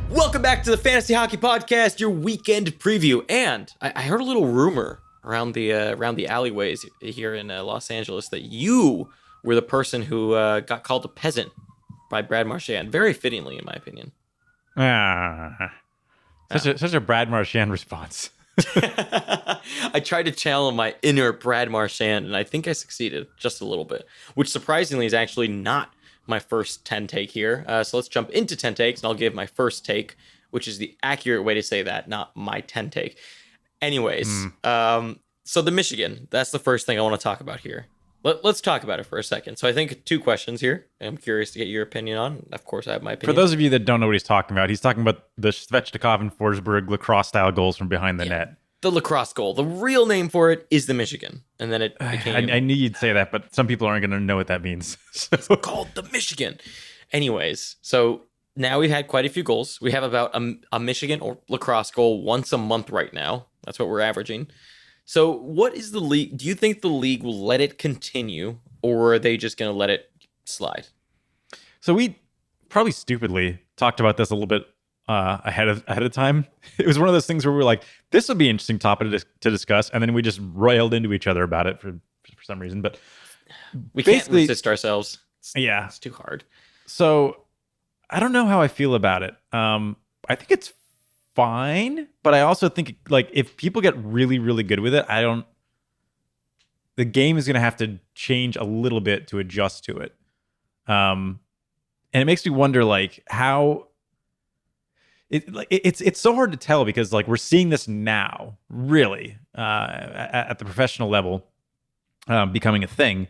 Welcome back to the Fantasy Hockey Podcast, your weekend preview. And I heard a little rumor around the alleyways here in Los Angeles that you were the person who got called a peasant by Brad Marchand. Very fittingly, in my opinion. Such a Brad Marchand response. I tried to channel my inner Brad Marchand, and I think I succeeded just a little bit, which surprisingly is actually not my first 10 take here. So let's jump into 10 takes, and I'll give my first take, which is the accurate way to say that, not my 10 take. Anyways, so the Michigan, that's the first thing I want to talk about here. Let's talk about it for a second. So I think two questions here. I'm curious to get your opinion on. Of course, I have my opinion. For those of you that don't know what he's talking about the Svechnikov and Forsberg lacrosse-style goals from behind the net. The lacrosse goal. The real name for it is the Michigan. And then it became... I knew you'd say that, but some people aren't going to know what that means. So. It's called the Michigan. Anyways, so now we've had quite a few goals. We have about a Michigan or lacrosse goal once a month right now. That's what we're averaging. So what is the league? Do you think the league will let it continue, or are they just going to let it slide? So we probably stupidly talked about this a little bit ahead of time. It was one of those things where we were like, this would be an interesting topic to discuss, and then we just railed into each other about it for some reason. But we can't resist ourselves. It's too hard. So I don't know how I feel about it. I think it's fine, but I also think like if people get really, really good with it, the game is going to have to change a little bit to adjust to it. And it makes me wonder like how it's so hard to tell because like we're seeing this now really at the professional level becoming a thing.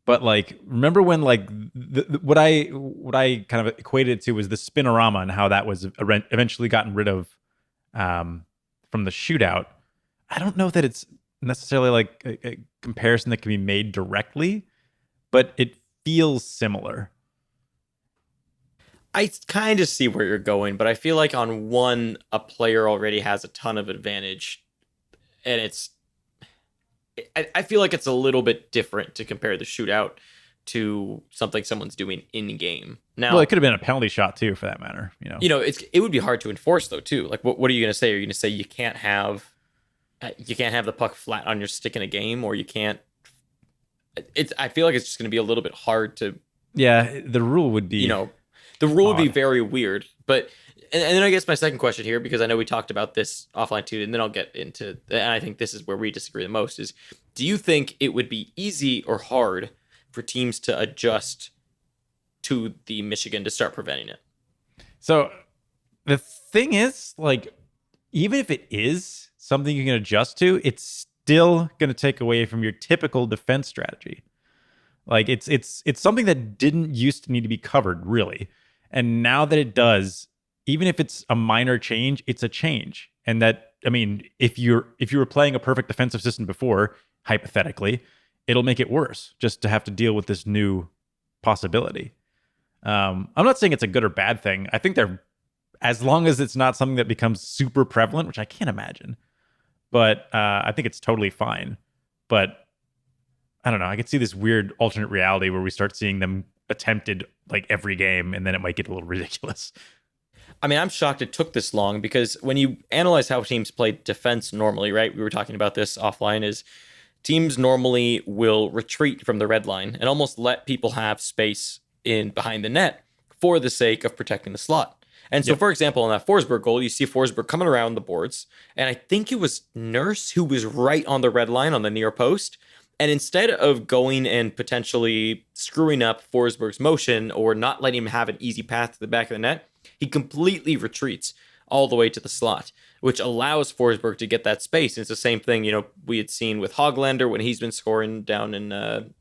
But like, remember when like what I kind of equated it to was the spinorama and how that was eventually gotten rid of from the shootout. I don't know that it's necessarily like a comparison that can be made directly, but it feels similar. I kind of see where you're going, but I feel like on one, a player already has a ton of advantage, and I feel like it's a little bit different to compare the shootout to something someone's doing in game. Now, well, it could have been a penalty shot too, for that matter. It would be hard to enforce though too. Like, what are you going to say? Are you going to say you can't have the puck flat on your stick in a game, or you can't? I feel like it's just going to be a little bit hard to. Yeah, the rule would be. The rule would be very weird. But and then I guess my second question here, because I know we talked about this offline too, and then I'll get into, and I think this is where we disagree the most, is do you think it would be easy or hard for teams to adjust to the Michigan to start preventing it? So the thing is, like, even if it is something you can adjust to, it's still going to take away from your typical defense strategy. Like it's something that didn't used to need to be covered really. And now that it does, even if it's a minor change, it's a change. And that, I mean, if you were playing a perfect defensive system before, hypothetically, it'll make it worse just to have to deal with this new possibility. I'm not saying it's a good or bad thing. I think as long as it's not something that becomes super prevalent, which I can't imagine, but I think it's totally fine. But I don't know. I could see this weird alternate reality where we start seeing them attempted like every game, and then it might get a little ridiculous. I mean, I'm shocked it took this long, because when you analyze how teams play defense normally, right? We were talking about this offline, is teams normally will retreat from the red line and almost let people have space in behind the net for the sake of protecting the slot. And so, for example, in that Forsberg goal, you see Forsberg coming around the boards, and I think it was Nurse who was right on the red line on the near post. And instead of going and potentially screwing up Forsberg's motion or not letting him have an easy path to the back of the net, he completely retreats all the way to the slot, which allows Forsberg to get that space. And it's the same thing, we had seen with Hoglander when he's been scoring down in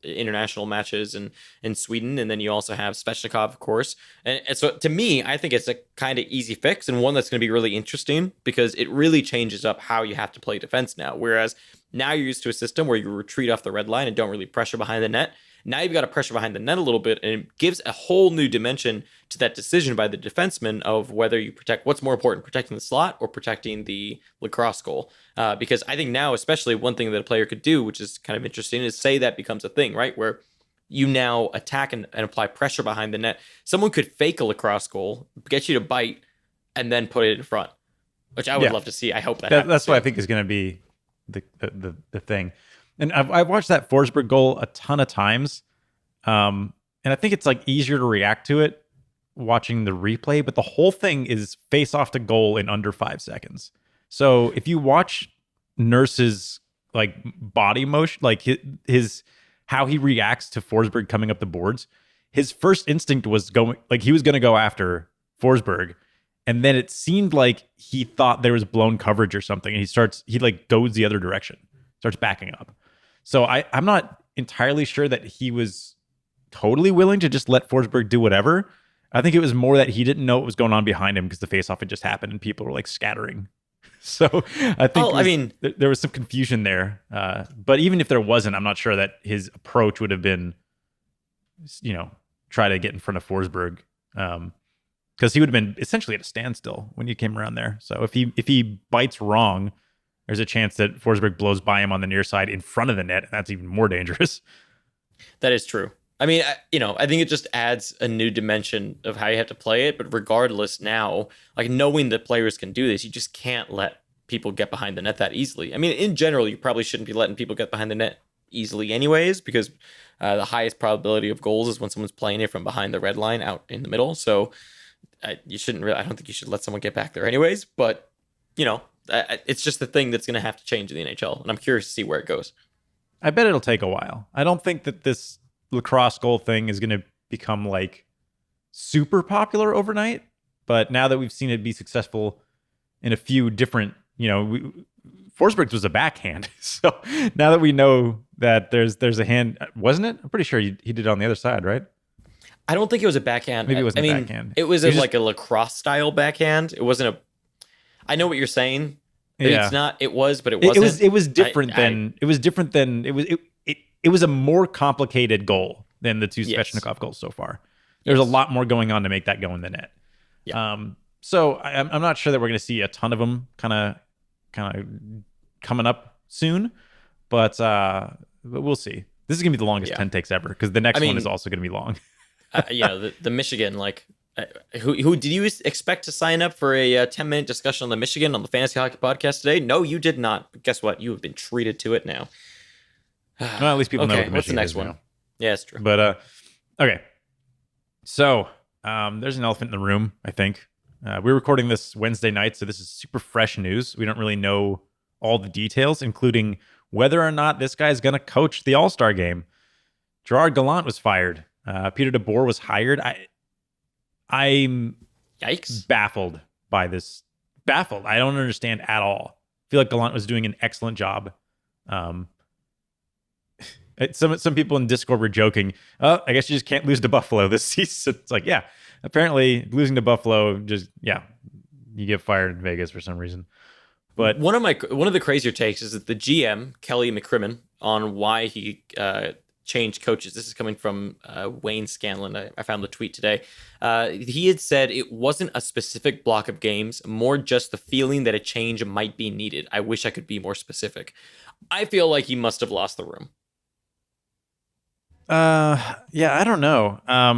international matches in Sweden. And then you also have Svechnikov, of course. And so to me, I think it's a kind of easy fix, and one that's going to be really interesting because it really changes up how you have to play defense now. Whereas now you're used to a system where you retreat off the red line and don't really pressure behind the net. Now you've got to pressure behind the net a little bit, and it gives a whole new dimension to that decision by the defenseman of whether you protect, what's more important, protecting the slot or protecting the lacrosse goal. Because I think now, especially one thing that a player could do, which is kind of interesting, is say that becomes a thing, right? Where you now attack and apply pressure behind the net. Someone could fake a lacrosse goal, get you to bite, and then put it in front, which I would love to see. I hope that happens. That's what I think is going to be the thing. And I've watched that Forsberg goal a ton of times, and I think it's like easier to react to it watching the replay. But the whole thing is face off to goal in under 5 seconds. So if you watch Nurse's like body motion, like his how he reacts to Forsberg coming up the boards, his first instinct was going like he was going to go after Forsberg. And then it seemed like he thought there was blown coverage or something. And he like goes the other direction, starts backing up. So I'm not entirely sure that he was totally willing to just let Forsberg do whatever. I think it was more that he didn't know what was going on behind him because the faceoff had just happened and people were like scattering. So I think there was some confusion there. But even if there wasn't, I'm not sure that his approach would have been, try to get in front of Forsberg. Because he would have been essentially at a standstill when he came around there. So if he bites wrong, there's a chance that Forsberg blows by him on the near side in front of the net, and that's even more dangerous. That is true. I mean, I think it just adds a new dimension of how you have to play it. But regardless now, like knowing that players can do this, you just can't let people get behind the net that easily. I mean, in general, you probably shouldn't be letting people get behind the net easily anyways, because the highest probability of goals is when someone's playing it from behind the red line out in the middle. So you shouldn't really, I don't think you should let someone get back there anyways, but it's just the thing that's going to have to change in the NHL, and I'm curious to see where it goes. I bet it'll take a while. I don't think that this lacrosse goal thing is going to become like super popular overnight, but now that we've seen it be successful in a few different, Forsberg's was a backhand. So now that we know that there's a hand, wasn't it? I'm pretty sure he did it on the other side, right? I don't think it was a backhand. Maybe it wasn't a backhand. It was like a lacrosse style backhand. It wasn't I know what you're saying. Yeah. It's not. It was, but it wasn't. It was different than. It was a more complicated goal than the two Svechnikov goals so far. There's a lot more going on to make that go in the net. Yeah. So I'm not sure that we're going to see a ton of them kind of coming up soon, but we'll see. This is going to be the longest 10 takes ever because the next one is also going to be long. The Michigan, like, who did you expect to sign up for a 10-minute discussion on the Michigan on the Fantasy Hockey Podcast today? No, you did not. But guess what? You have been treated to it now. Well, at least people know what the what's the Michigan next is one? now. Yeah, it's true. But okay. So there's an elephant in the room, I think. We're recording this Wednesday night, so this is super fresh news. We don't really know all the details, including whether or not this guy is going to coach the All-Star game. Gerard Gallant was fired. Peter DeBoer was hired. I'm Yikes. baffled by this. Baffled. I don't understand at all. I feel like Gallant was doing an excellent job. Some people in Discord were joking, I guess you just can't lose to Buffalo this season. It's like, yeah, apparently losing to Buffalo, you get fired in Vegas for some reason. But one of the crazier takes is that the GM, Kelly McCrimmon, on why he changed coaches. This is coming from Wayne Scanlon. I found the tweet today. He had said it wasn't a specific block of games, more just the feeling that a change might be needed. I wish I could be more specific. I feel like he must have lost the room. I don't know. I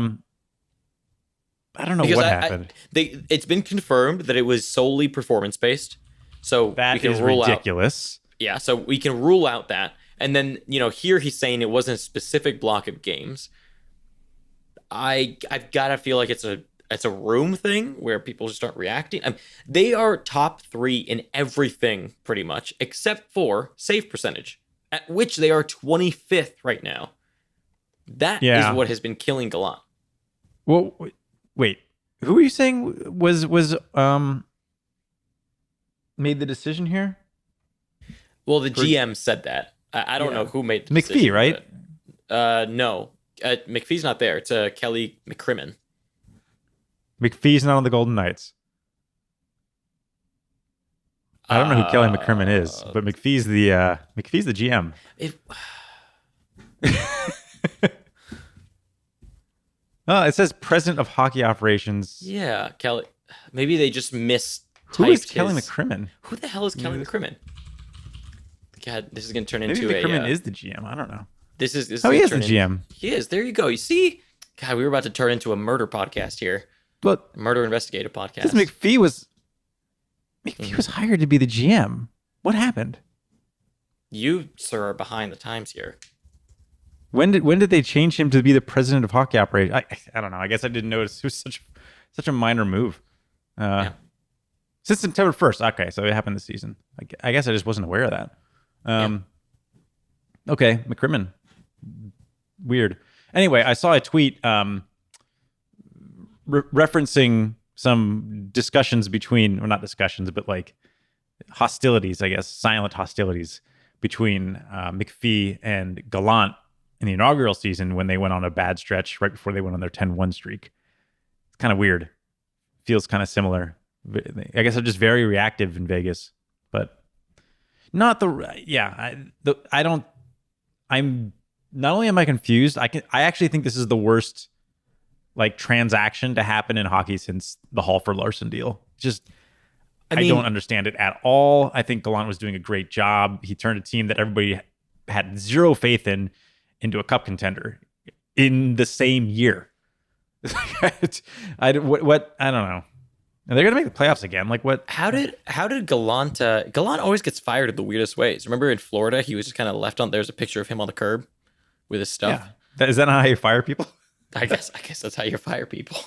don't know because what happened. It's been confirmed that it was solely performance based. So that is ridiculous. Yeah, so we can rule out that. And then, here he's saying it wasn't a specific block of games. I've got to feel like it's a room thing where people just aren't reacting. They are top 3 in everything pretty much, except for save percentage, at which they are 25th right now. That is what has been killing Gallant. Well, wait, who are you saying was made the decision here? Well, the GM said that. I don't know who made the decision. McPhee, right? No. McPhee's not there. It's Kelly McCrimmon. McPhee's not on the Golden Knights. I don't know who Kelly McCrimmon is, but McPhee's the GM. It says president of hockey operations. Yeah, Kelly. Maybe they just mistyped. Who is Kelly McCrimmon? Who the hell is Kelly McCrimmon? God, this is going to turn into Maybe McCrimmon is the GM. I don't know. This is he is the GM. He is. There you go. You see? God, we were about to turn into a murder podcast here. But Murder Investigative podcast. because McPhee was hired to be the GM. What happened? You, sir, are behind the times here. When did they change him to be the president of hockey operations? I don't know. I guess I didn't notice. It was such a minor move. Since September 1st. Okay, so it happened this season. I guess I just wasn't aware of that. Okay, McCrimmon. Weird. Anyway, I saw a tweet referencing some discussions between, well, not discussions, but like hostilities, I guess, silent hostilities between McPhee and Gallant in the inaugural season when they went on a bad stretch right before they went on their 10-1 streak. It's kind of weird. Feels kind of similar. I guess I'm just very reactive in Vegas, but not I'm not only am I confused, I actually think this is the worst like transaction to happen in hockey since the Halford-Larson deal. Just I don't understand it at all. I think Gallant was doing a great job. He turned a team that everybody had zero faith in into a cup contender in the same year. I don't know. And they're gonna make the playoffs again. Like what? How did Gallant? Gallant always gets fired in the weirdest ways. Remember in Florida, he was just kind of left on. There's a picture of him on the curb with his stuff. Yeah. Is that not how you fire people? I guess that's how you fire people.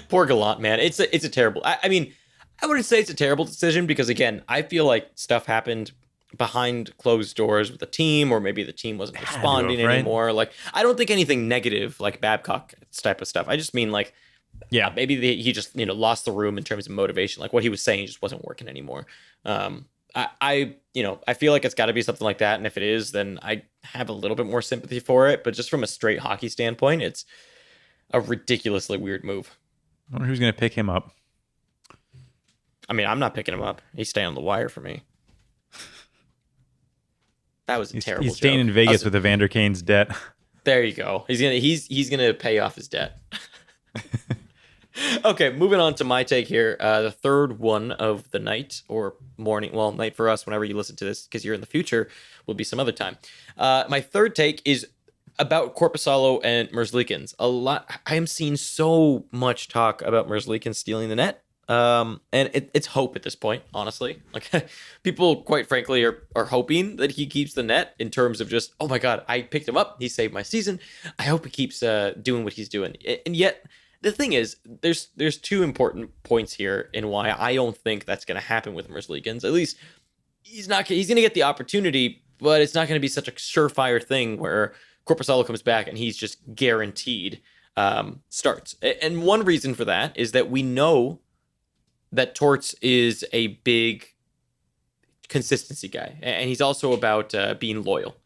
Poor Gallant, man. It's a terrible. I mean, I wouldn't say it's a terrible decision because again, I feel like stuff happened behind closed doors with the team, or maybe the team wasn't responding anymore. Like I don't think anything negative like Babcock type of stuff. I just mean like. Yeah, maybe he just lost the room in terms of motivation. Like what he was saying just wasn't working anymore. I feel like it's got to be something like that, and if it is, then I have a little bit more sympathy for it. But just from a straight hockey standpoint, it's a ridiculously weird move. I wonder who's going to pick him up. I mean, I'm not picking him up. He's staying on the wire for me. That was a terrible. He's staying in Vegas with Evander Kane's debt. There you go. He's gonna pay off his debt. Okay, moving on to my take here. The third one of the night or morning, well, night for us, whenever you listen to this, because you're in the future, will be some other time. My third take is about Korpisalo and Merzlikins. I am seeing so much talk about Merzlikins stealing the net. And it's hope at this point, honestly. Like people, quite frankly, are hoping that he keeps the net in terms of just, oh my God, I picked him up. He saved my season. I hope he keeps doing what he's doing. And yet, the thing is, there's two important points here in why I don't think that's going to happen with Merzlikins. At least he's going to get the opportunity, but it's not going to be such a surefire thing where Korpisalo comes back and he's just guaranteed starts. And one reason for that is that we know that Torts is a big consistency guy, and he's also about being loyal.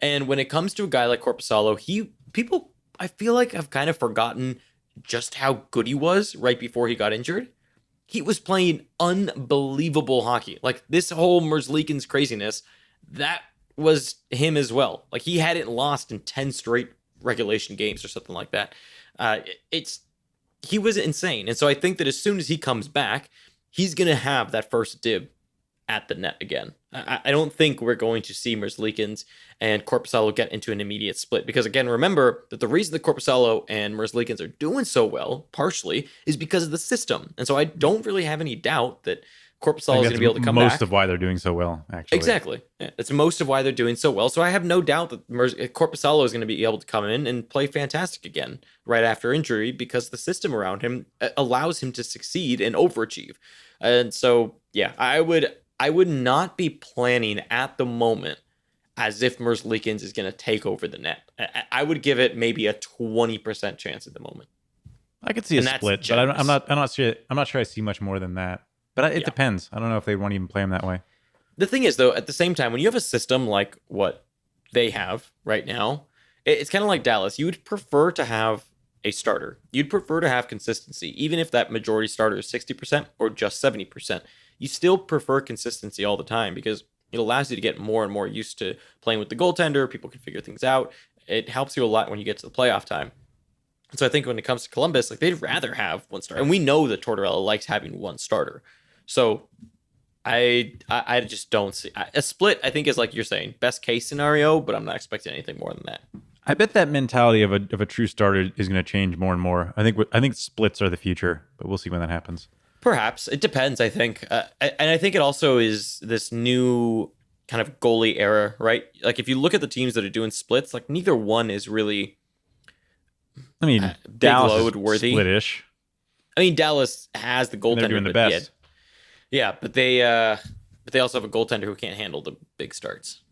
And when it comes to a guy like Korpisalo, people I feel like have kind of forgotten just how good he was right before he got injured. He was playing unbelievable hockey. Like this whole Merzlikins craziness, that was him as well. Like he hadn't lost in 10 straight regulation games or something like that. He was insane. And so I think that as soon as he comes back, he's going to have that first dib at the net again. I don't think we're going to see Merzlikins and Korpisalo get into an immediate split because, again, remember that the reason that Korpisalo and Merzlikins are doing so well, partially, is because of the system. And so I don't really have any doubt that Korpisalo is going to be able to come back. Most of why they're doing so well, actually. Exactly. Yeah, it's most of why they're doing so well. So I have no doubt that Korpisalo is going to be able to come in and play fantastic again right after injury because the system around him allows him to succeed and overachieve. And so, yeah, I would not be planning at the moment as if Merzlikins is going to take over the net. I would give it maybe a 20% chance at the moment. I could see a split, but I'm not sure I see much more than that. But it depends. I don't know if they want to even play him that way. The thing is, though, at the same time, when you have a system like what they have right now, it's kind of like Dallas. You would prefer to have a starter. You'd prefer to have consistency, even if that majority starter is 60% or just 70%. You still prefer consistency all the time because it allows you to get more and more used to playing with the goaltender. People can figure things out. It helps you a lot when you get to the playoff time. And so I think when it comes to Columbus, like they'd rather have one starter. And we know that Tortorella likes having one starter. So I just don't see a split. I think is like you're saying, best case scenario, but I'm not expecting anything more than that. I bet that mentality of a true starter is going to change more and more. I think splits are the future, but we'll see when that happens. Perhaps it depends. I think, and I think it also is this new kind of goalie era, right? Like if you look at the teams that are doing splits, like neither one is really, I mean, big Dallas load is worthy. split-ish. I mean, Dallas has the goaltender. They're doing the but best. Yeah, but they also have a goaltender who can't handle the big starts,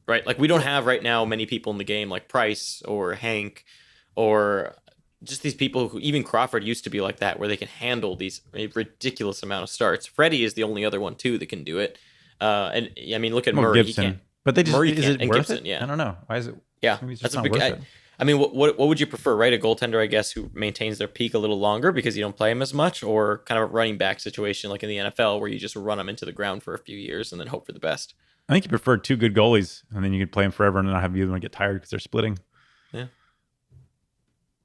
right? Like we don't have right now many people in the game like Price or Hank or just these people who even Crawford used to be like that, where they can handle these ridiculous amount of starts. Freddie is the only other one too that can do it. And I mean, look at Murray. Gibson. He can't. But they just Murray is can't, it and worth Gibson, it? yeah. I don't know. Why is it? Yeah, Maybe it's that's just a not big. worth it. I mean, what would you prefer, right? A goaltender, I guess, who maintains their peak a little longer because you don't play him as much, or kind of a running back situation like in the NFL where you just run them into the ground for a few years and then hope for the best. I think you prefer two good goalies, and then you could play them forever and not have either one get tired because they're splitting. Yeah.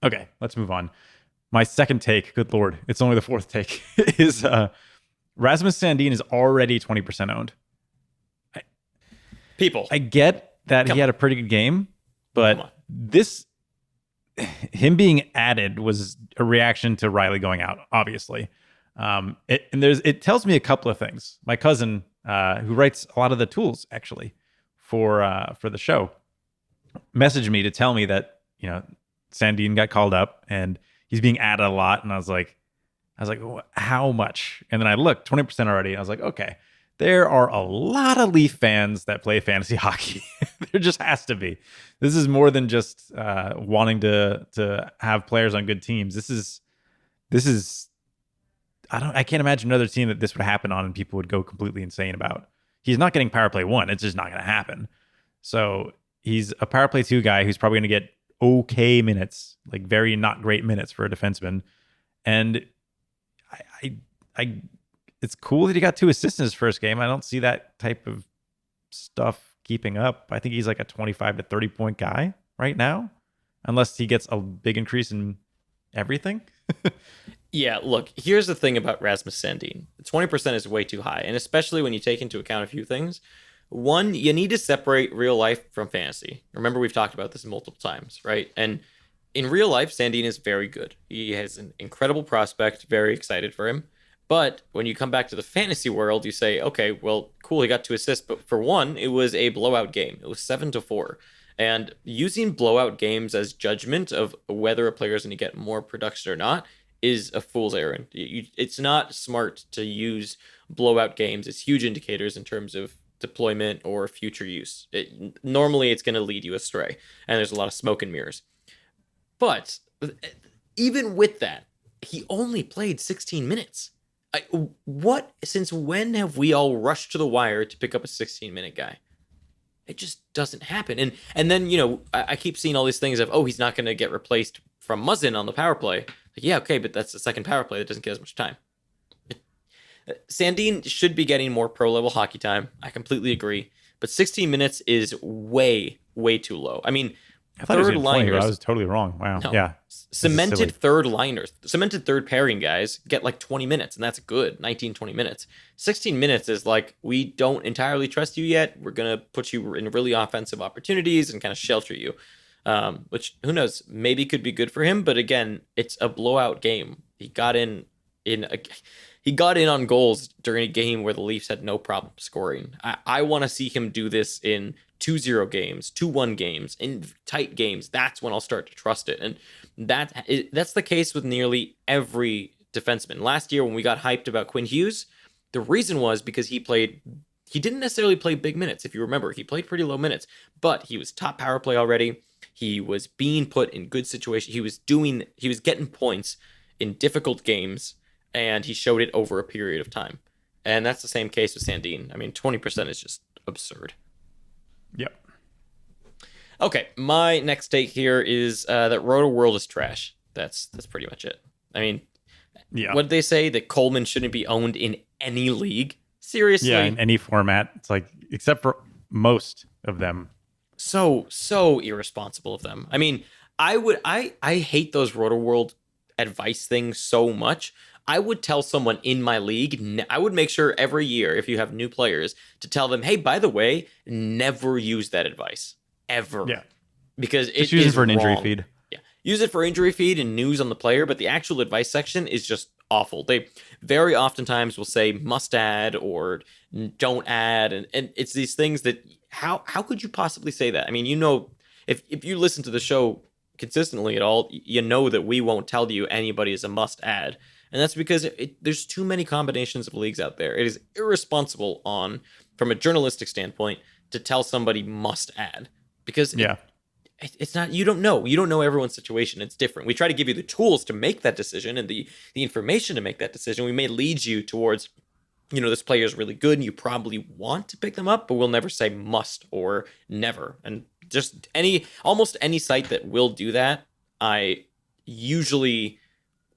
Okay, let's move on. My second take, good lord, it's only the fourth take, is Rasmus Sandin is already 20% owned. I get that he had a pretty good game, but him being added was a reaction to Riley going out, obviously. It tells me a couple of things. My cousin, who writes a lot of the tools actually for the show, messaged me to tell me that Sandin got called up and he's being added a lot, and I was like, how much? And then I looked, 20% already. I was like, okay. There are a lot of Leaf fans that play fantasy hockey. There just has to be. This is more than just wanting to have players on good teams. This is I can't imagine another team that this would happen on and people would go completely insane about. He's not getting power play 1. It's just not going to happen. So he's a power play 2 guy who's probably going to get okay minutes, like very not great minutes for a defenseman. And I it's cool that he got 2 assists in his first game. I don't see that type of stuff keeping up. I think he's like a 25 to 30 point guy right now, unless he gets a big increase in everything. Yeah, look, here's the thing about Rasmus Sandin. 20% is way too high, and especially when you take into account a few things. One, you need to separate real life from fantasy. Remember, we've talked about this multiple times, right? And in real life, Sandin is very good. He has an incredible prospect, very excited for him. But when you come back to the fantasy world, you say, okay, well, cool, he got 2 assists. But for one, it was a blowout game. It was 7-4. And using blowout games as judgment of whether a player is going to get more production or not is a fool's errand. It's not smart to use blowout games as huge indicators in terms of deployment or future use. Normally, it's going to lead you astray. And there's a lot of smoke and mirrors. But even with that, he only played 16 minutes. Since when have we all rushed to the wire to pick up a 16-minute guy? It just doesn't happen. And then, I keep seeing all these things of, he's not going to get replaced from Muzzin on the power play. Like, yeah, okay, but that's the second power play that doesn't get as much time. Sandin should be getting more pro-level hockey time. I completely agree. But 16 minutes is way, way too low. I mean, I thought third liners. I was totally wrong. Wow. No. Yeah. Cemented third liners, cemented third pairing guys get like 20 minutes, and that's good. 19, 20 minutes. 16 minutes is like, we don't entirely trust you yet. We're going to put you in really offensive opportunities and kind of shelter you, which, who knows, maybe could be good for him. But again, it's a blowout game. He got in on goals during a game where the Leafs had no problem scoring. I want to see him do this in 2-0 games, 2-1 games, in tight games. That's when I'll start to trust it. And that's the case with nearly every defenseman. Last year when we got hyped about Quinn Hughes, the reason was because he didn't necessarily play big minutes. If you remember, he played pretty low minutes, but he was top power play already. He was being put in good situations. He was getting points in difficult games, and he showed it over a period of time. And that's the same case with Sandin. I mean, 20% is just absurd. Yep. Okay, my next take here is that Roto World is trash. That's pretty much it. I mean, what did they say? That Coleman shouldn't be owned in any league? Seriously? Yeah, in any format. It's like, except for most of them. So irresponsible of them. I mean, I hate those Roto World advice things so much. I would tell someone in my league, I would make sure every year, if you have new players, to tell them, hey, by the way, never use that advice. Ever. Yeah. because Just it use it is for an injury wrong. feed. Yeah, use it for injury feed and news on the player, but the actual advice section is just awful. They very oftentimes will say must add or don't add, and it's these things that how could you possibly say that? I mean, if you listen to the show consistently at all, you know that we won't tell you anybody is a must add. And that's because there's too many combinations of leagues out there. It is irresponsible from a journalistic standpoint to tell somebody must add because Yeah. it's not, you don't know everyone's situation. It's different. We try to give you the tools to make that decision and the information to make that decision. We may lead you towards, this player is really good and you probably want to pick them up, but we'll never say must or never. And just almost any site that will do that, I usually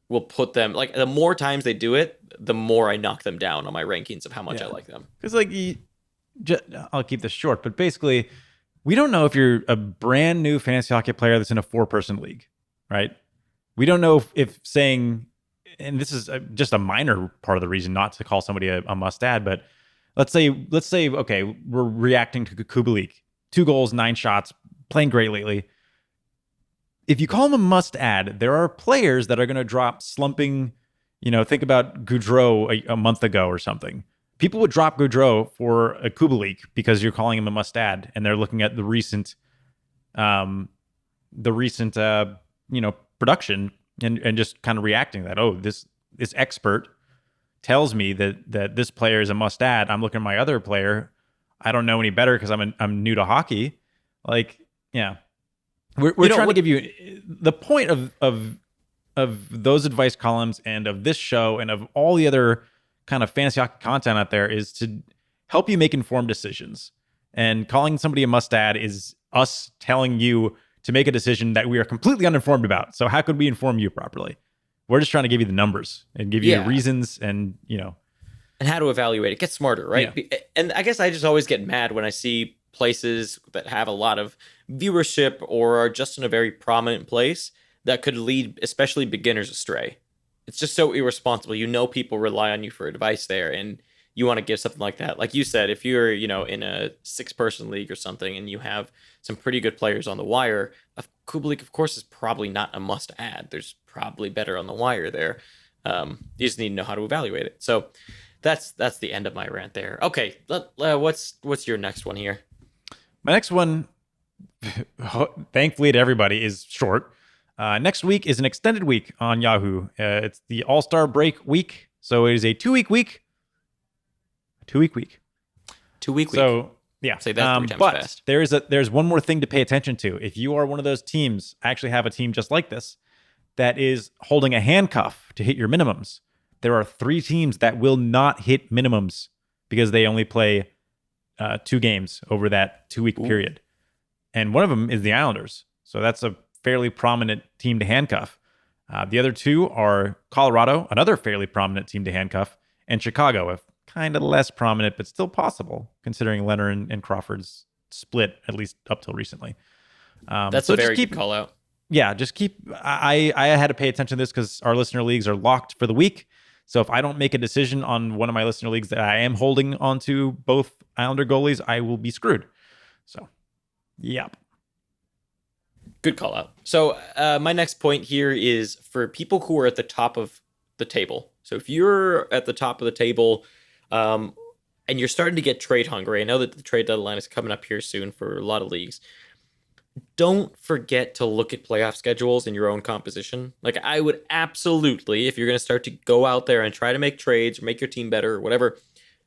will put them, like, the more times they do it, the more I knock them down on my rankings of how much I like them. Because I'll keep this short, but basically, we don't know if you're a brand new fantasy hockey player that's in a 4-person league, right? We don't know if saying, and this is just a minor part of the reason not to call somebody a must add, but let's say, okay, we're reacting to Kubalik, 2 goals, 9 shots, playing great lately. If you call him a must add, there are players that are going to drop slumping. Think about Goudreau a month ago or something. People would drop Goudreau for a Kubalik because you're calling him a must add, and they're looking at the recent production and just kind of reacting to that. Oh, this expert tells me that this player is a must add. I'm looking at my other player. I don't know any better because I'm new to hockey. Like, yeah. We're trying to give you the point of those advice columns and of this show and of all the other kind of fantasy hockey content out there is to help you make informed decisions. And calling somebody a must add is us telling you to make a decision that we are completely uninformed about. So how could we inform you properly? We're just trying to give you the numbers and give you the reasons and how to evaluate it. Get smarter, right? Yeah. And I guess I just always get mad when I see places that have a lot of viewership or are just in a very prominent place that could lead especially beginners astray. It's just so irresponsible. People rely on you for advice there, and you want to give something like that. Like you said, if you're, in a 6-person league or something and you have some pretty good players on the wire, Kubalik, of course, is probably not a must add. There's probably better on the wire there. You just need to know how to evaluate it. So that's the end of my rant there. Okay, what's your next one here? My next one, thankfully to everybody, is short. Next week is an extended week on Yahoo. It's the All-Star break week. So it is a 2-week week. 2-week week. 2-week week. So, yeah. Say that 3 times but fast. There's one more thing to pay attention to. If you are one of those teams, I actually have a team just like this, that is holding a handcuff to hit your minimums. There are 3 teams that will not hit minimums because they only play 2 games over that 2-week period. And one of them is the Islanders. So that's a fairly prominent team to handcuff. The other 2 are Colorado, another fairly prominent team to handcuff, and Chicago, a kind of less prominent, but still possible, considering Leonard and Crawford's split, at least up till recently. That's a very good call out. Yeah, just keep... I had to pay attention to this because our listener leagues are locked for the week. So if I don't make a decision on one of my listener leagues that I am holding onto both Islander goalies, I will be screwed. So, yep. Good call out. So my next point here is for people who are at the top of the table. So if you're at the top of the table and you're starting to get trade hungry, I know that the trade deadline is coming up here soon for a lot of leagues. Don't forget to look at playoff schedules in your own composition. Like, I would absolutely, if you're going to start to go out there and try to make trades or make your team better or whatever,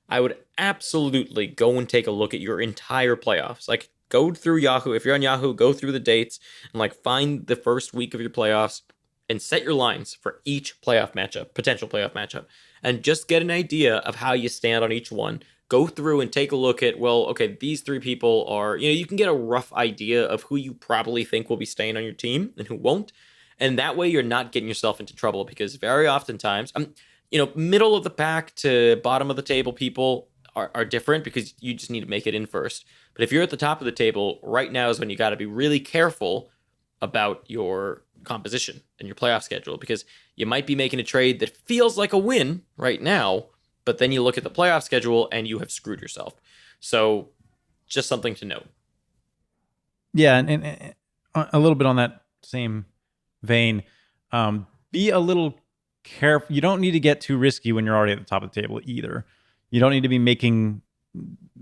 I would absolutely go and take a look at your entire playoffs. Like, go through Yahoo. If you're on Yahoo, go through the dates and find the first week of your playoffs and set your lines for each playoff matchup, potential playoff matchup, and just get an idea of how you stand on each one. Go through and take a look at, these 3 people are, you can get a rough idea of who you probably think will be staying on your team and who won't. And that way you're not getting yourself into trouble, because very oftentimes, middle of the pack to bottom of the table people are different because you just need to make it in first. But if you're at the top of the table, right now is when you got to be really careful about your composition and your playoff schedule, because you might be making a trade that feels like a win right now, but then you look at the playoff schedule and you have screwed yourself. So just something to note. Yeah, and a little bit on that same vein, be a little careful. You don't need to get too risky when you're already at the top of the table either. You don't need to be making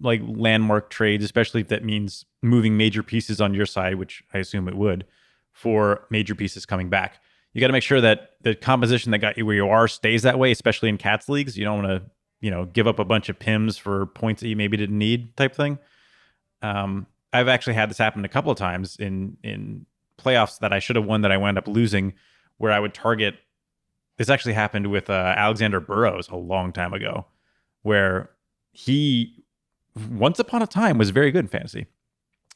like landmark trades, especially if that means moving major pieces on your side, which I assume it would, for major pieces coming back. You got to make sure that the composition that got you where you are stays that way, especially in cats leagues. You don't want to, give up a bunch of pims for points that you maybe didn't need type thing. I've actually had this happen a couple of times in playoffs that I should have won that I wound up losing, where I would target. This actually happened with Alexander Burrows a long time ago, where he once upon a time was very good in fantasy,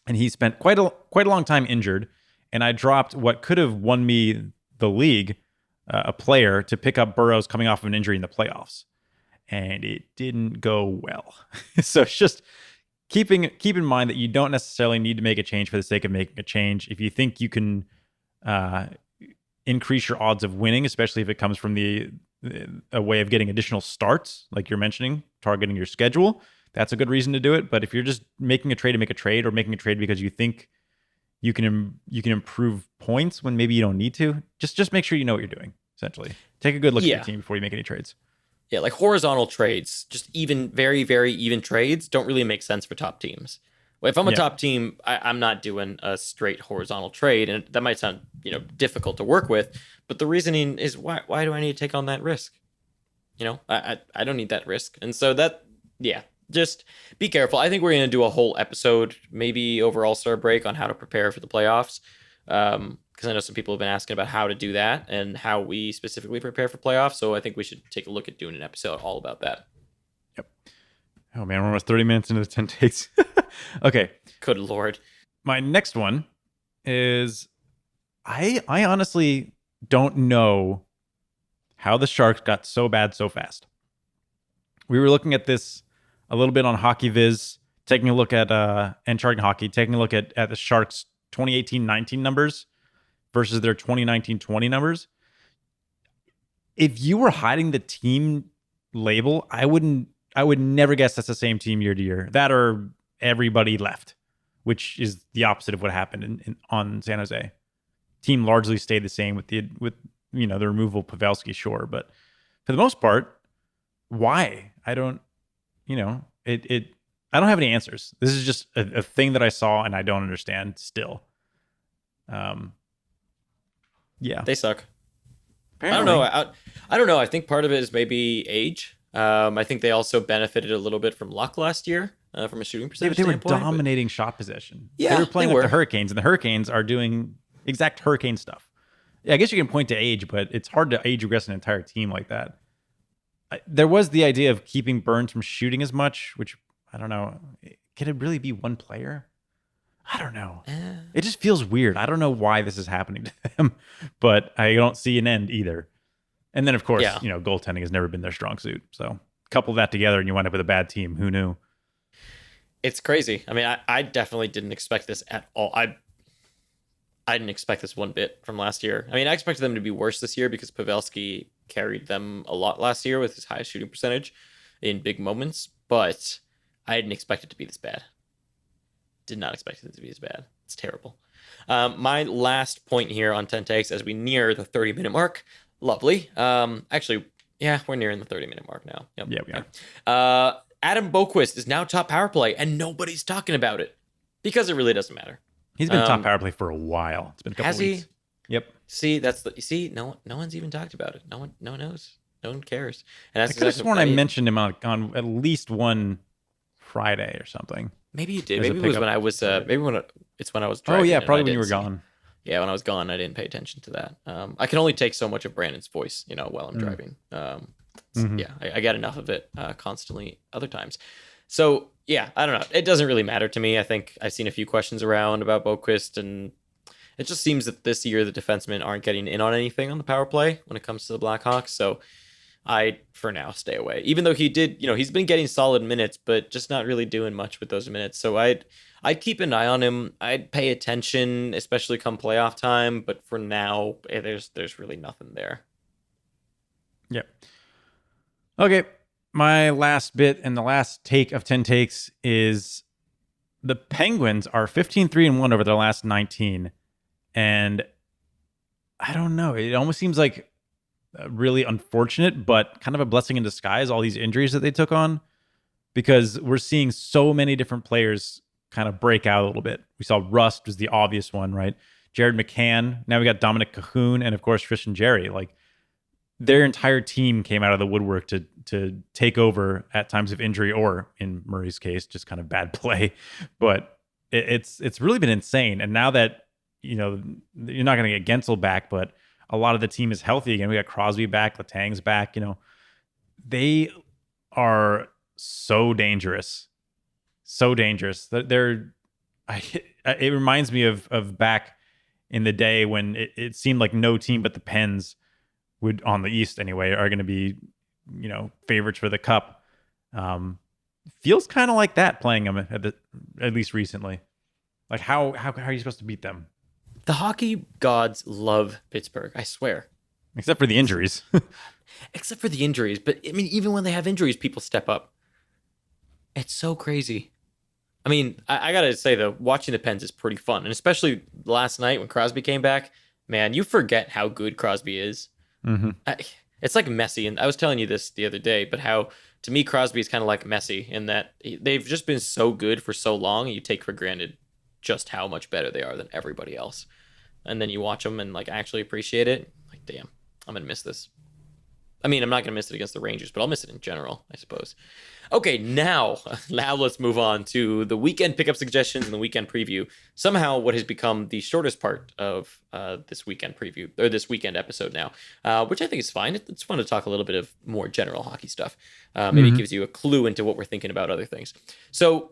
and he spent quite a long time injured, and I dropped what could have won me the league, a player to pick up Burrows coming off of an injury in the playoffs, and it didn't go well. So it's just keep in mind that you don't necessarily need to make a change for the sake of making a change. If you think you can increase your odds of winning, especially if it comes from a way of getting additional starts, like you're mentioning, targeting your schedule, that's a good reason to do it. But if you're just making a trade to make a trade, or making a trade because you think you can improve points when maybe you don't need to, just make sure you know what you're doing. Essentially, take a good look at your team before you make any trades. Yeah, like horizontal trades, just even very, very even trades don't really make sense for top teams. Well, if I'm a top team, I'm not doing a straight horizontal trade, and that might sound difficult to work with, but the reasoning is why do I need to take on that risk? I don't need that risk, and so just be careful. I think we're going to do a whole episode, maybe over All-Star break, on how to prepare for the playoffs. Because I know some people have been asking about how to do that and how we specifically prepare for playoffs. So I think we should take a look at doing an episode all about that. Yep. Oh man, we're almost 30 minutes into the 10 takes. Okay. Good Lord. My next one is I honestly don't know how the Sharks got so bad so fast. We were looking at this a little bit on Hockey Viz, taking a look at and Charting Hockey, taking a look at the Sharks 2018-19 numbers versus their 2019-20 numbers. If you were hiding the team label, I would never guess that's the same team year to year. That or everybody left, which is the opposite of what happened on San Jose. Team largely stayed the same with the removal of Pavelski, sure, but for the most part, why? I don't have any answers. This is just a thing that I saw and I don't understand still. Yeah, they suck. Apparently. I don't know. I think part of it is maybe age. I think they also benefited a little bit from luck last year, from a shooting percentage standpoint. They were dominating shot possession. Yeah, they were playing with the Hurricanes, and the Hurricanes are doing exact Hurricane stuff. Yeah, I guess you can point to age, but it's hard to age regress an entire team like that. There was the idea of keeping Burns from shooting as much, which I don't know. Could it really be one player? I don't know. It just feels weird. I don't know why this is happening to them, but I don't see an end either. And then, of course, goaltending has never been their strong suit. So couple that together and you wind up with a bad team. Who knew? It's crazy. I mean, I definitely didn't expect this at all. I didn't expect this one bit from last year. I mean, I expected them to be worse this year because Pavelski carried them a lot last year with his highest shooting percentage in big moments, but I didn't expect it to be this bad. Did not expect it to be as bad. It's terrible. My last point here on 10 takes as we near the 30-minute mark. Lovely. Actually, yeah, we're nearing the 30-minute mark now. Yep. Yeah, we are. Adam Boqvist is now top power play, and nobody's talking about it because it really doesn't matter. He's been top power play for a while. It's been a couple has weeks. He? Yep. See, no one's even talked about it. No one knows. No one cares. And that's I could have sworn I mentioned him on at least one Friday or something. Maybe you did. Maybe it was when I was. It's when I was driving. Oh yeah, probably when you were gone. Yeah, when I was gone, I didn't pay attention to that. I can only take so much of Brandon's voice, while I'm driving. Yeah, I got enough of it constantly other times. So yeah, I don't know. It doesn't really matter to me. I think I've seen a few questions around about Boqvist, and it just seems that this year the defensemen aren't getting in on anything on the power play when it comes to the Blackhawks. So I, for now, stay away. Even though he did, he's been getting solid minutes, but just not really doing much with those minutes. So I'd keep an eye on him. I'd pay attention, especially come playoff time. But for now, there's really nothing there. Yep. Okay. My last bit and the last take of 10 takes is the Penguins are 15-3-1 over their last 19. And I don't know. It almost seems like really unfortunate, but kind of a blessing in disguise, all these injuries that they took on, because we're seeing so many different players kind of break out a little bit. We saw Rust was the obvious one, right? Jared McCann. Now we got Dominic Cahoon and, of course, Tristan Jerry. Like, their entire team came out of the woodwork to take over at times of injury, or in Murray's case, just kind of bad play. But it's really been insane. And now that, you know, you're not going to get Gensel back, but a lot of the team is healthy again. We got Crosby back, Letang's back. You know, they are so dangerous, so dangerous. They're it reminds me of back in the day when it seemed like no team but the Pens would, on the East anyway, are going to be, you know, favorites for the Cup. Feels kind of like that playing them at least recently. Like how are you supposed to beat them? The hockey gods love Pittsburgh, I swear. Except for the injuries. Except for the injuries. But I mean, even when they have injuries, people step up. It's so crazy. I mean, I got to say, though, watching the Pens is pretty fun. And especially last night when Crosby came back, man, you forget how good Crosby is. Mm-hmm. It's like Messi. And I was telling you this the other day, but how, to me, Crosby is kind of like Messi in that they've just been so good for so long, you take for granted just how much better they are than everybody else. And then you watch them and like actually appreciate it. Like, damn, I'm going to miss this. I mean, I'm not going to miss it against the Rangers, but I'll miss it in general, I suppose. Okay, now let's move on to the weekend pickup suggestions and the weekend preview. Somehow, what has become the shortest part of this weekend preview, or this weekend episode now, which I think is fine. It's fun to talk a little bit of more general hockey stuff. Maybe it gives you a clue into what we're thinking about other things. So,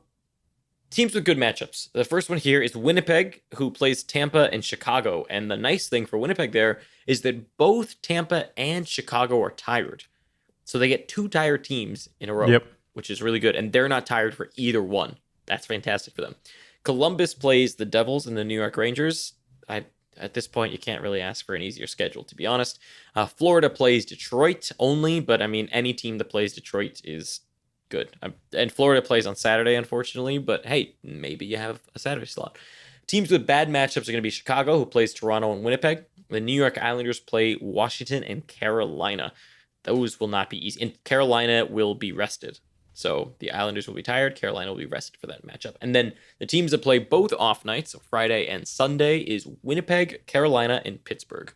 teams with good matchups. The first one here is Winnipeg, who plays Tampa and Chicago. And the nice thing for Winnipeg there is that both Tampa and Chicago are tired. So they get two tired teams in a row, which is really good. And they're not tired for either one. That's fantastic for them. Columbus plays the Devils and the New York Rangers. At this point, you can't really ask for an easier schedule, to be honest. Florida plays Detroit only, but I mean, any team that plays Detroit is good. And Florida plays on Saturday, unfortunately, but hey, maybe you have a Saturday slot. Teams with bad matchups are going to be Chicago, who plays Toronto and Winnipeg. The New York Islanders play Washington and Carolina. Those will not be easy. And Carolina will be rested. So the Islanders will be tired. Carolina will be rested for that matchup. And then the teams that play both off nights, so Friday and Sunday, is Winnipeg, Carolina, and Pittsburgh.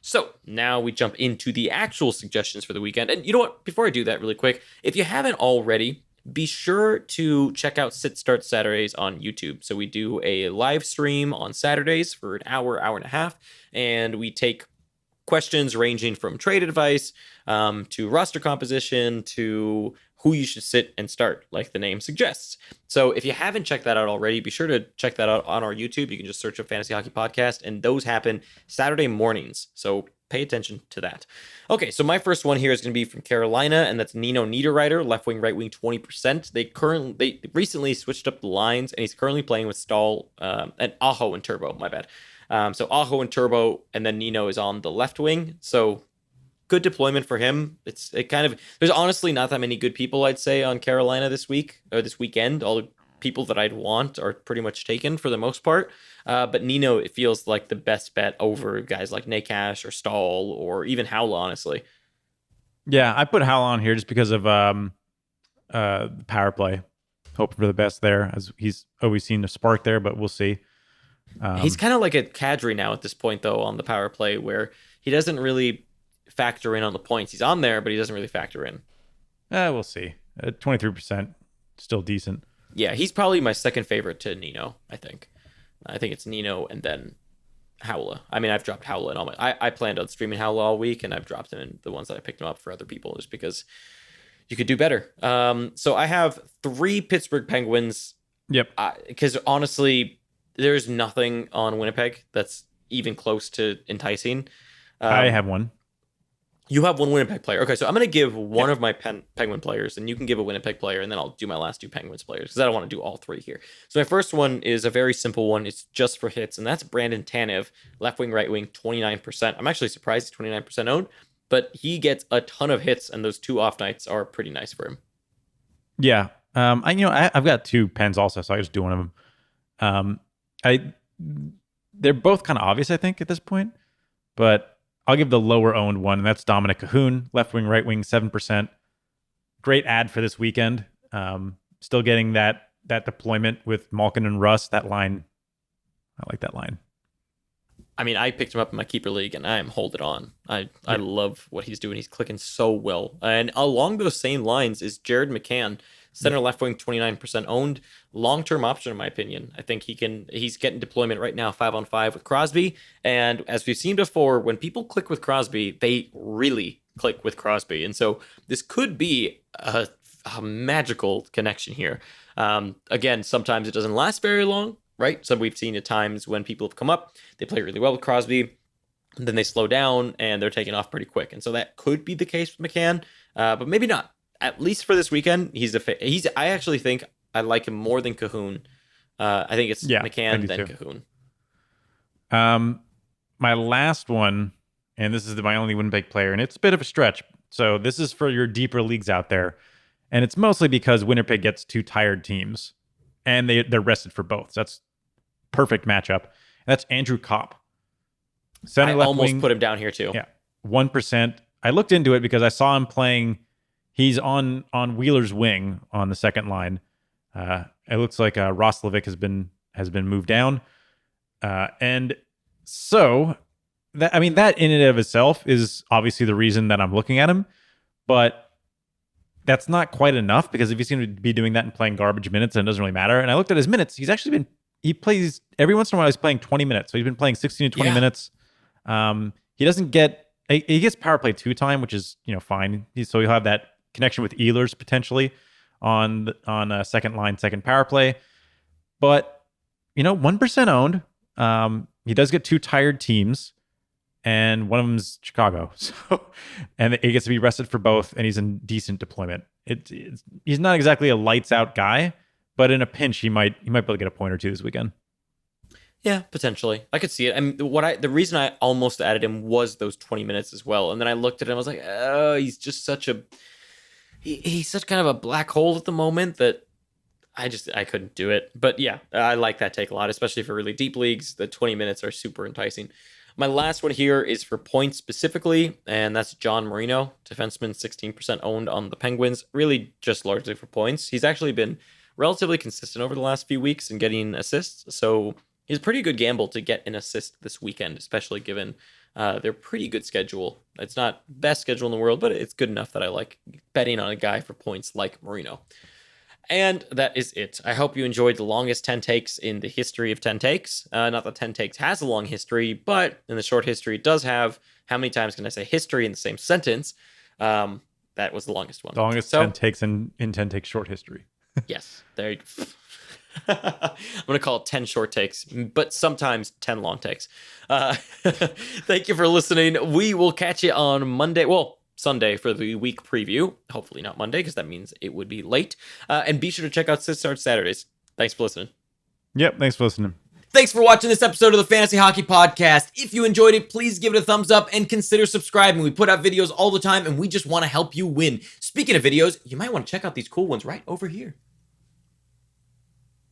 So now we jump into the actual suggestions for the weekend. And you know what? Before I do that really quick, if you haven't already, be sure to check out Sit Start Saturdays on YouTube. So we do a live stream on Saturdays for an hour, hour and a half, and we take questions ranging from trade advice to roster composition to who you should sit and start, like the name suggests. So if you haven't checked that out already, be sure to check that out on our YouTube. You can just search a Fantasy Hockey Podcast, and those happen Saturday mornings. So pay attention to that. Okay, so my first one here is going to be from Carolina, and that's Nino Niederreiter, left wing, right wing, 20%. They recently switched up the lines, and he's currently playing with Stahl and Aho and Turbo. My bad. So Aho and Turbo, and then Nino is on the left wing. So good deployment for him. There's honestly not that many good people, I'd say, on Carolina this week or this weekend. All the people that I'd want are pretty much taken for the most part. But Nino, it feels like the best bet over guys like Nakash or Stahl or even Howell, honestly. Yeah, I put Howell on here just because of the power play. Hoping for the best there, as he's always seen a spark there, but we'll see. He's kind of like a Kadri now at this point, though, on the power play, where he doesn't really factor in on the points. He's on there, but he doesn't really factor in. We'll see. 23%, still decent. Yeah, he's probably my second favorite to Nino, I think. I think it's Nino and then Howla. I mean, I've dropped Howla in all my... I planned on streaming Howla all week, and I've dropped him in the ones that I picked him up for other people just because you could do better. So I have 3 Pittsburgh Penguins. Yep. Because honestly, there's nothing on Winnipeg that's even close to enticing. I have one. You have one Winnipeg player. Okay, so I'm going to give one of my Penguin players, and you can give a Winnipeg player, and then I'll do my last 2 Penguins players, because I don't want to do all 3 here. So my first one is a very simple one. It's just for hits, and that's Brandon Tanev, left wing, right wing, 29%. I'm actually surprised he's 29% owned, but he gets a ton of hits, and those 2 off nights are pretty nice for him. Yeah. I've got 2 Pens also, so I just do one of them. they're both kind of obvious, I think, at this point. But I'll give the lower owned one, and that's Dominic Cahoon, left wing, right wing, 7%. Great ad for this weekend. Still getting that deployment with Malkin and Russ. That line, I like that line. I mean, I picked him up in my keeper league, and I am holding on. I love what he's doing. He's clicking so well. And along those same lines is Jared McCann, center left wing, 29% owned, long-term option in my opinion. I think he's getting deployment right now 5-on-5 with Crosby. And as we've seen before, when people click with Crosby, they really click with Crosby. And so this could be a magical connection here. Again, sometimes it doesn't last very long, right? So we've seen at times when people have come up, they play really well with Crosby, and then they slow down and they're taking off pretty quick. And so that could be the case with McCann, but maybe not. At least for this weekend, I actually think I like him more than Cahoon. I think it's McCann then too. Cahoon. My last one, and this is my only Winnipeg player, and it's a bit of a stretch. So this is for your deeper leagues out there. And it's mostly because Winnipeg gets 2 tired teams, and they're rested for both. So that's perfect matchup. And that's Andrew Kopp. Center I left almost wing, put him down here too. Yeah, 1%. I looked into it because I saw him playing. He's on Wheeler's wing on the second line. It looks like Roslovic has been moved down, and so that in and of itself is obviously the reason that I'm looking at him, but that's not quite enough because if he's going to be doing that and playing garbage minutes, then it doesn't really matter. And I looked at his minutes; he plays every once in a while. He's playing 20 minutes, so he's been playing 16 to 20 minutes. He doesn't get he gets power play 2 time, which is fine. So he'll have that connection with Ehlers potentially on a second line, second power play. But 1% owned. He does get 2 tired teams, and one of them's Chicago. So, and he gets to be rested for both, and he's in decent deployment. He's not exactly a lights out guy, but in a pinch, he might be able to get a point or 2 this weekend. Yeah, potentially. I could see it. I mean, the reason I almost added him was those 20 minutes as well. And then I looked at him, I was like, oh, he's just he's such kind of a black hole at the moment that I couldn't do it. But yeah, I like that take a lot, especially for really deep leagues. The 20 minutes are super enticing. My last one here is for points specifically, and that's John Marino, defenseman, 16% owned on the Penguins, really just largely for points. He's actually been relatively consistent over the last few weeks in getting assists, so he's a pretty good gamble to get an assist this weekend, especially given their pretty good schedule. It's not best schedule in the world, but it's good enough that I like betting on a guy for points like Marino. And that is it. I hope you enjoyed the longest 10 takes in the history of 10 takes. Not that 10 takes has a long history, but in the short history, it does have, how many times can I say history in the same sentence? That was the longest one. The longest 10 takes in 10 takes short history. Yes. There you go. I'm going to call it 10 short takes, but sometimes 10 long takes. Thank you for listening. We will catch you on Monday. Well, Sunday for the week preview. Hopefully not Monday, because that means it would be late. And be sure to check out Sit Start Saturdays. Thanks for listening. Yep, thanks for listening. Thanks for watching this episode of the Fantasy Hockey Podcast. If you enjoyed it, please give it a thumbs up and consider subscribing. We put out videos all the time, and we just want to help you win. Speaking of videos, you might want to check out these cool ones right over here.